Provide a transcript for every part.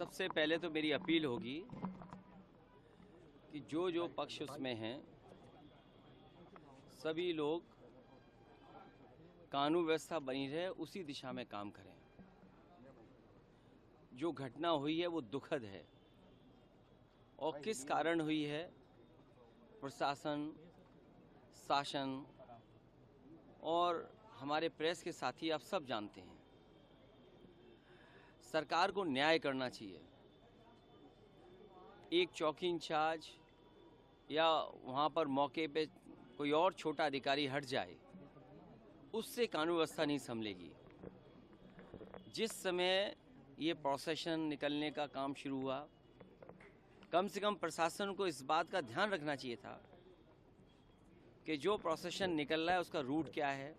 सबसे पहले तो मेरी अपील होगी कि जो पक्ष उसमें हैं सभी लोग कानून व्यवस्था बनी रहे उसी दिशा में काम करें। जो घटना हुई है वो दुखद है और किस कारण हुई है प्रशासन, शासन और हमारे प्रेस के साथी आप सब जानते हैं। सरकार को न्याय करना चाहिए। एक चौकी इंचार्ज या वहाँ पर मौके पे कोई और छोटा अधिकारी हट जाए, उससे कानून व्यवस्था नहीं संभलेगी। जिस समय ये प्रोसेशन निकलने का काम शुरू हुआ, कम से कम प्रशासन को इस बात का ध्यान रखना चाहिए था कि जो प्रोसेशन निकल रहा है उसका रूट क्या है,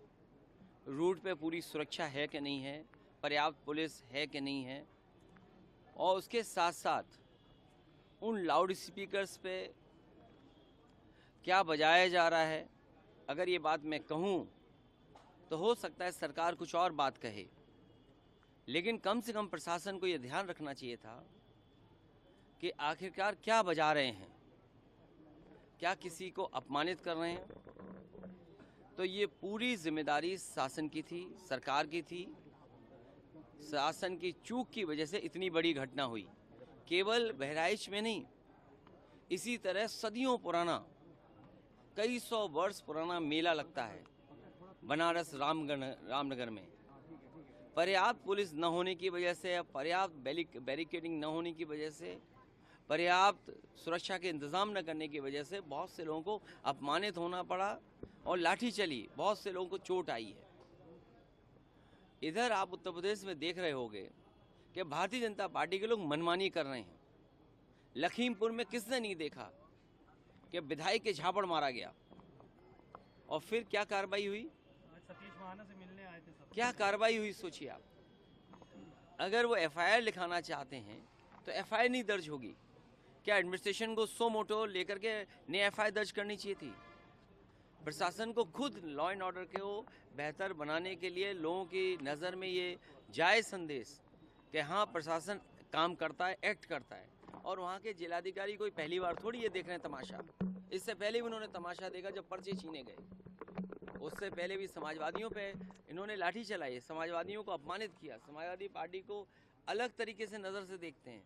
रूट पे पूरी सुरक्षा है कि नहीं है, पर्याप्त पुलिस है कि नहीं है, और उसके साथ साथ उन लाउड स्पीकर्स पे क्या बजाया जा रहा है। अगर ये बात मैं कहूँ तो हो सकता है सरकार कुछ और बात कहे, लेकिन कम से कम प्रशासन को ये ध्यान रखना चाहिए था कि आखिरकार क्या बजा रहे हैं, क्या किसी को अपमानित कर रहे हैं। तो ये पूरी जिम्मेदारी शासन की थी, सरकार की थी। शासन की चूक की वजह से इतनी बड़ी घटना हुई। केवल बहराइच में नहीं, इसी तरह सदियों पुराना, कई सौ वर्ष पुराना मेला लगता है बनारस रामनगर में। पर्याप्त पुलिस न होने की वजह से, पर्याप्त बैरिकेडिंग न होने की वजह से, पर्याप्त सुरक्षा के इंतजाम न करने की वजह से बहुत से लोगों को अपमानित होना पड़ा और लाठी चली, बहुत से लोगों को चोट आई है। इधर आप उत्तर प्रदेश में देख रहे होंगे कि भारतीय जनता पार्टी के लोग मनमानी कर रहे हैं। लखीमपुर में किसने नहीं देखा कि विधायक के झापड़ मारा गया और फिर क्या कार्रवाई हुई? सतीश महाना से मिलने आए थे सब। क्या कार्रवाई हुई सोचिए आप। अगर वो एफआईआर लिखाना चाहते हैं तो एफआईआर नहीं दर्ज होगी। क्या एडमिनिस्ट्रेशन को सो मोटो लेकर के नई एफआईआर दर्ज करनी चाहिए थी? प्रशासन को खुद लॉ एंड ऑर्डर को बेहतर बनाने के लिए लोगों की नज़र में ये जाए संदेश कि हाँ प्रशासन काम करता है, एक्ट करता है। और वहाँ के जिलाधिकारी कोई पहली बार थोड़ी ये देख रहे हैं तमाशा। इससे पहले भी उन्होंने तमाशा देखा जब पर्चे छीने गए। उससे पहले भी समाजवादियों पे इन्होंने लाठी चलाई, समाजवादियों को अपमानित किया। समाजवादी पार्टी को अलग तरीके से नज़र से देखते हैं।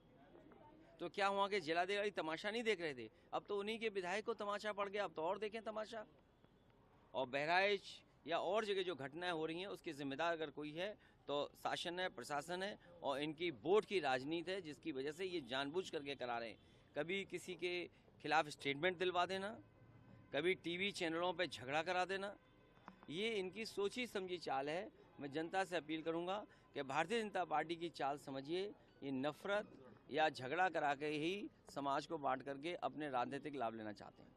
तो क्या वहाँ के जिलाधिकारी तमाशा नहीं देख रहे थे? अब तो उन्हीं के विधायक को तमाशा पड़ गया, अब तो और देखें तमाशा। और बहराइच या और जगह जो घटनाएं हो रही हैं उसकी जिम्मेदार अगर कोई है तो शासन है, प्रशासन है और इनकी वोट की राजनीति है, जिसकी वजह से ये जानबूझ करके करा रहे हैं। कभी किसी के खिलाफ स्टेटमेंट दिलवा देना, कभी टीवी चैनलों पे झगड़ा करा देना, ये इनकी सोची समझी चाल है। मैं जनता से अपील करूंगा कि भारतीय जनता पार्टी की चाल समझिए। ये नफरत या झगड़ा करा के ही समाज को बांट करके अपने राजनीतिक लाभ लेना चाहते हैं।